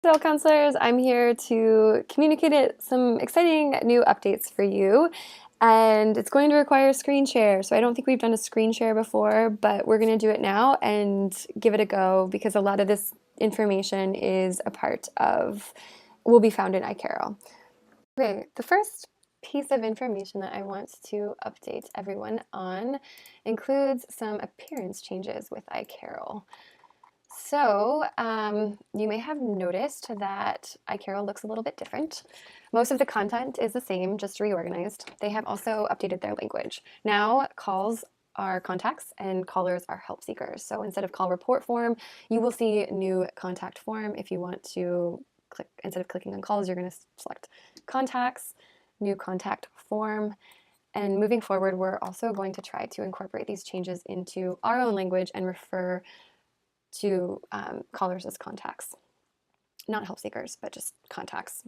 So, counselors, I'm here to communicate some exciting new updates for you, and it's going to require a screen share. So, I don't think we've done a screen share before, but we're going to do it now and give it a go because a lot of this information is a part of, will be found in iCarol. Okay, the first piece of information that I want to update everyone on includes some appearance changes with iCarol. So, you may have noticed that iCarol looks a little bit different. Most of the content is the same, just reorganized. They have also updated their language. Now, calls are contacts and callers are help seekers. So instead of call report form, you will see new contact form. If you want to click, instead of clicking on calls, you're going to select contacts, new contact form. And moving forward, we're also going to try to incorporate these changes into our own language and refer to callers as contacts, not help seekers, but just contacts.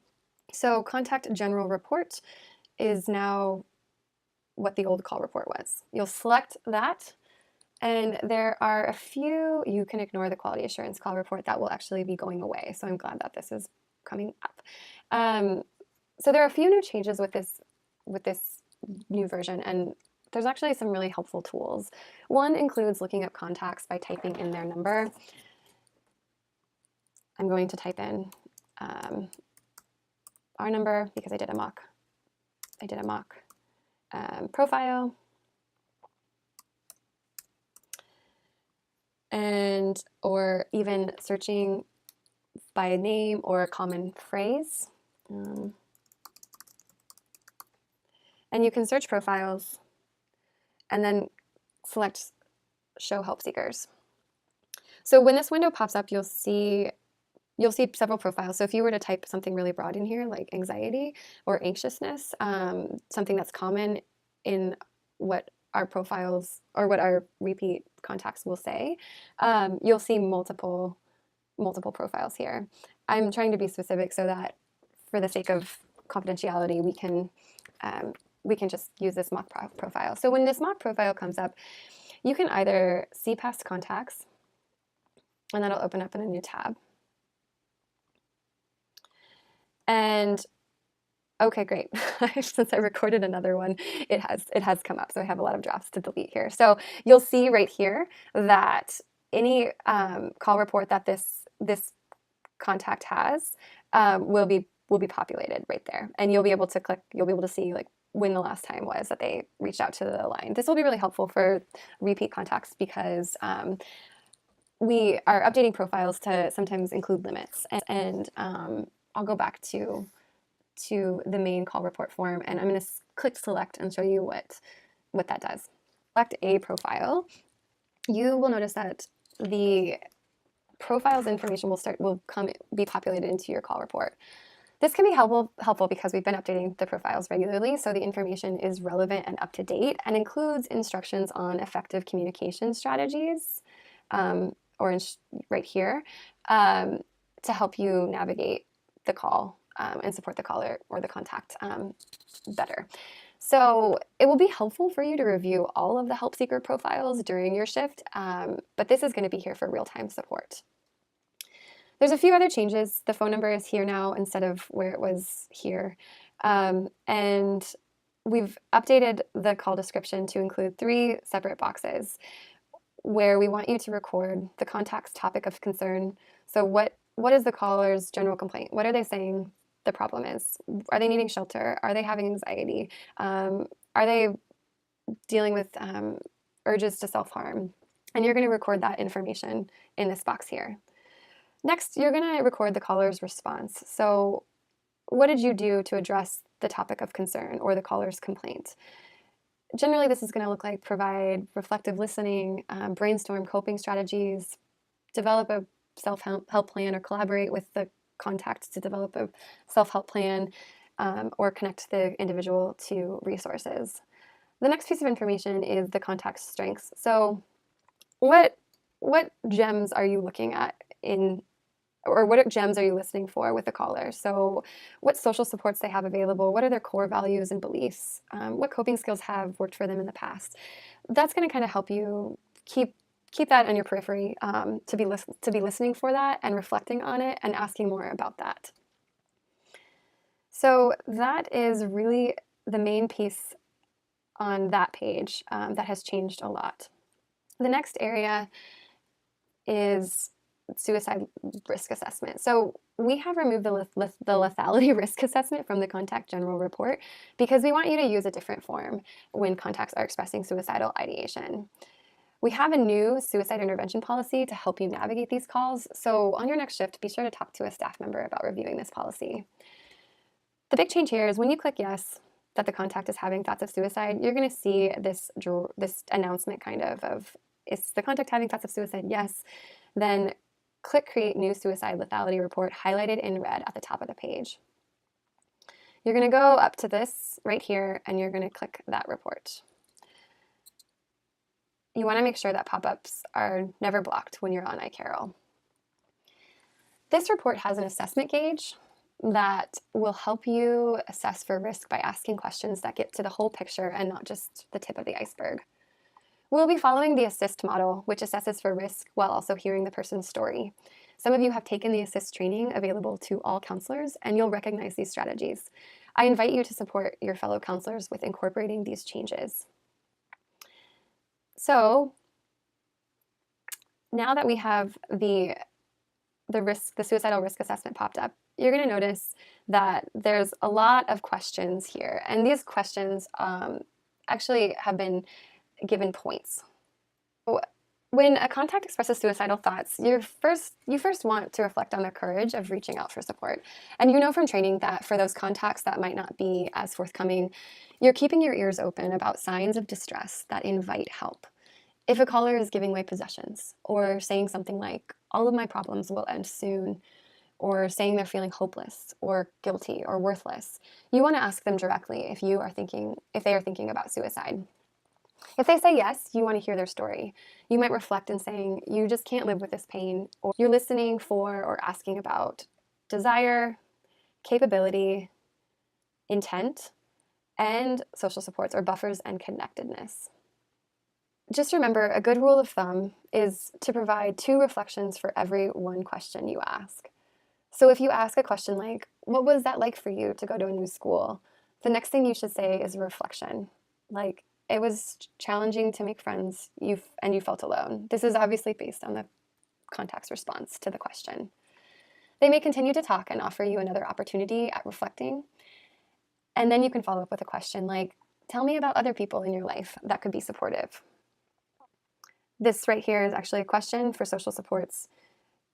So contact general report is now what the old call report was. You'll select that, and there are a few, you can ignore the quality assurance call report, that will actually be going away. So I'm glad that this is coming up. So there are a few new changes with this new version, and there's actually some really helpful tools. One includes looking up contacts by typing in their number. I'm going to type in our number because I did a mock profile. And or even searching by name or a common phrase. And you can search profiles and then select show help seekers. So when this window pops up, you'll see several profiles. So if you were to type something really broad in here, like anxiety or anxiousness, something that's common in what our profiles or what our repeat contacts will say, you'll see multiple profiles here. I'm trying to be specific so that for the sake of confidentiality, we can just use this mock profile. So when this mock profile comes up, you can either see past contacts, and that'll open up in a new tab. And okay, great. Since I recorded another one, it has come up. So I have a lot of drafts to delete here. So you'll see right here that any call report that this contact has will be populated right there, and you'll be able to click. You'll be able to see like when the last time was that they reached out to the line. This will be really helpful for repeat contacts because we are updating profiles to sometimes include limits, and I'll go back to the main call report form, and I'm going to click select and show you what that does. Select a profile. You will notice that the profile's information will be populated into your call report. This can be helpful because we've been updating the profiles regularly, so the information is relevant and up to date and includes instructions on effective communication strategies, right here, to help you navigate the call and support the caller or the contact better. So it will be helpful for you to review all of the help seeker profiles during your shift, but this is going to be here for real-time support. There's a few other changes. The phone number is here now instead of where it was here. And we've updated the call description to include 3 separate boxes where we want you to record the contact's topic of concern. So what is the caller's general complaint? What are they saying the problem is? Are they needing shelter? Are they having anxiety? Are they dealing with urges to self-harm? And you're going to record that information in this box here. Next, you're going to record the caller's response. So what did you do to address the topic of concern or the caller's complaint? Generally, this is going to look like provide reflective listening, brainstorm coping strategies, develop a self-help plan, or collaborate with the contact to develop a self-help plan, or connect the individual to resources. The next piece of information is the contact's strengths. So what gems are you looking at or what gems are you listening for with the caller? So what social supports they have available, what are their core values and beliefs, what coping skills have worked for them in the past. That's going to kind of help you keep keep that on your periphery, to be listening for that and reflecting on it and asking more about that. So that is really the main piece on that page that has changed a lot. The next area is suicide risk assessment. So we have removed the lethality risk assessment from the contact general report because we want you to use a different form when contacts are expressing suicidal ideation. We have a new suicide intervention policy to help you navigate these calls. So on your next shift, be sure to talk to a staff member about reviewing this policy. The big change here is when you click yes, that the contact is having thoughts of suicide, you're going to see this announcement kind of, is the contact having thoughts of suicide? Yes. Then click create new suicide lethality report highlighted in red at the top of the page. You're going to go up to this right here and you're going to click that report. You want to make sure that pop-ups are never blocked when you're on iCarol. This report has an assessment gauge that will help you assess for risk by asking questions that get to the whole picture and not just the tip of the iceberg. We'll be following the ASSIST model, which assesses for risk while also hearing the person's story. Some of you have taken the ASSIST training available to all counselors, and you'll recognize these strategies. I invite you to support your fellow counselors with incorporating these changes. So now that we have the suicidal risk assessment popped up, you're going to notice that there's a lot of questions here. And these questions actually have been given points. When a contact expresses suicidal thoughts, you first want to reflect on their courage of reaching out for support. And you know from training that for those contacts that might not be as forthcoming, you're keeping your ears open about signs of distress that invite help. If a caller is giving away possessions or saying something like, all of my problems will end soon, or saying they're feeling hopeless or guilty or worthless, you want to ask them directly if they are thinking about suicide. If they say yes, you want to hear their story. You might reflect in saying, you just can't live with this pain, or you're listening for or asking about desire, capability, intent, and social supports or buffers and connectedness. Just remember, a good rule of thumb is to provide 2 reflections for every 1 question you ask. So if you ask a question like, what was that like for you to go to a new school? The next thing you should say is a reflection. Like, it was challenging to make friends and you felt alone. This is obviously based on the contact's response to the question. They may continue to talk and offer you another opportunity at reflecting. And then you can follow up with a question like, tell me about other people in your life that could be supportive. This right here is actually a question for social supports.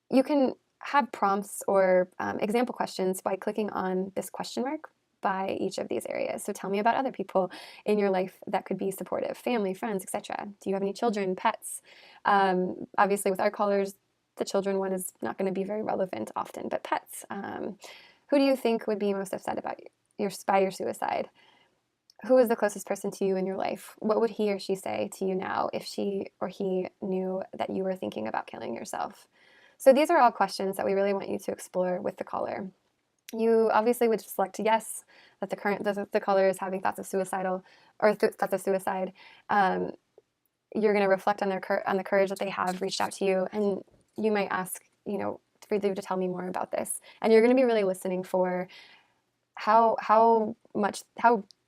You can have prompts or example questions by clicking on this question mark by each of these areas. So tell me about other people in your life that could be supportive, family, friends, etc. Do you have any children, pets? Obviously with our callers, the children one is not going to be very relevant often, but pets. Who do you think would be most upset about your suicide? Who is the closest person to you in your life? What would he or she say to you now if she or he knew that you were thinking about killing yourself? So these are all questions that we really want you to explore with the caller. You obviously would select yes, that the caller is having thoughts of suicidal or thoughts of suicide. You're going to reflect on the courage that they have reached out to you, and you might ask, for them to tell me more about this. And you're going to be really listening for how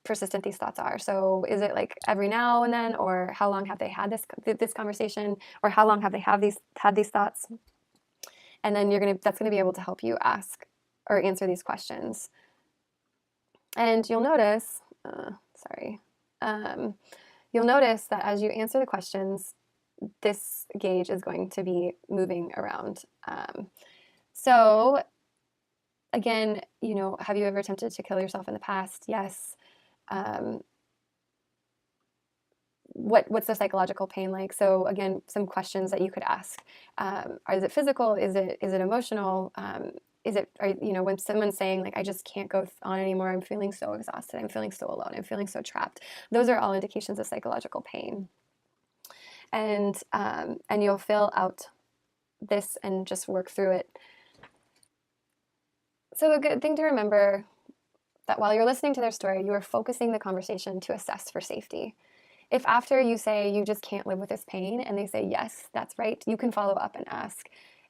persistent these thoughts are. So is it like every now and then, or how long have they had this conversation, or how long have they had these thoughts? And then that's going to be able to help you ask or answer these questions. And you'll notice, you'll notice that as you answer the questions, this gauge is going to be moving around. So again, have you ever attempted to kill yourself in the past? Yes. What's the psychological pain like? So again, some questions that you could ask. Is it physical? Is it emotional? When someone's saying like, I just can't go on anymore, I'm feeling so exhausted, I'm feeling so alone, I'm feeling so trapped. Those are all indications of psychological pain. And you'll fill out this and just work through it. So a good thing to remember that while you're listening to their story, you are focusing the conversation to assess for safety. If after you say you just can't live with this pain and they say, yes, that's right, you can follow up and ask,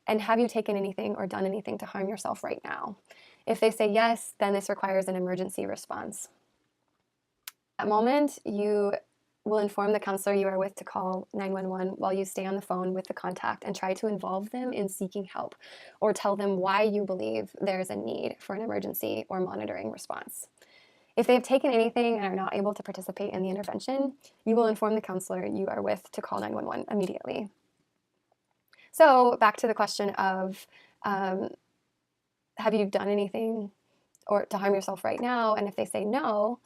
and have you taken anything or done anything to harm yourself right now? If they say yes, then this requires an emergency response. At that moment, you will inform the counselor you are with to call 911 while you stay on the phone with the contact and try to involve them in seeking help, or tell them why you believe there's a need for an emergency or monitoring response. If they have taken anything and are not able to participate in the intervention, you will inform the counselor you are with to call 911 immediately. So back to the question of, have you done anything or to harm yourself right now? And if they say no,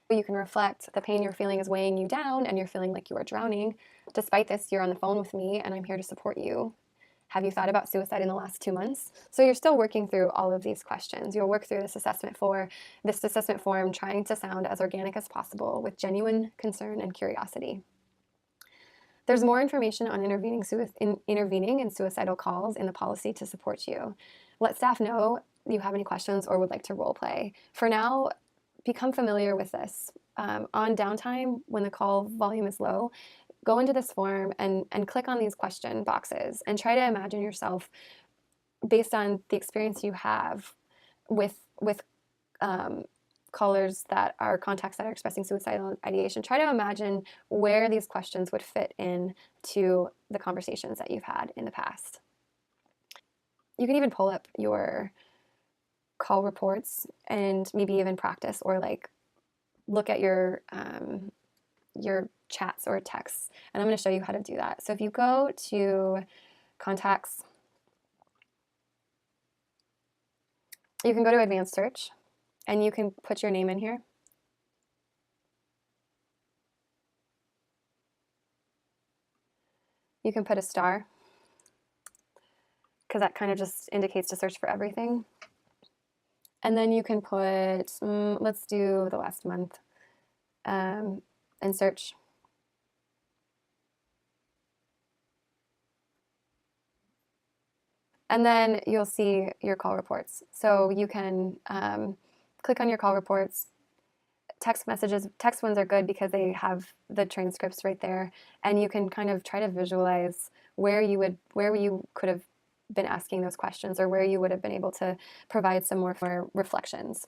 you can reflect, the pain you're feeling is weighing you down and you're feeling like you are drowning. Despite this, you're on the phone with me and I'm here to support you. Have you thought about suicide in the last 2 months? So you're still working through all of these questions. You'll work through this assessment form, trying to sound as organic as possible with genuine concern and curiosity. There's more information on intervening in suicidal calls in the policy to support you. Let staff know you have any questions or would like to role play. For now, become familiar with this. On downtime, when the call volume is low, go into this form and click on these question boxes and try to imagine yourself, based on the experience you have with callers that are contacts that are expressing suicidal ideation. Try to imagine where these questions would fit in to the conversations that you've had in the past. You can even pull up your call reports and maybe even practice or like look at your chats or texts. And I'm going to show you how to do that. So if you go to contacts, you can go to advanced search and you can put your name in here. You can put a star because that kind of just indicates to search for everything. And then you can put, let's do the last month, and search. And then you'll see your call reports. So you can click on your call reports. Text messages, text ones are good because they have the transcripts right there, and you can kind of try to visualize where you could have been asking those questions or where you would have been able to provide some more reflections.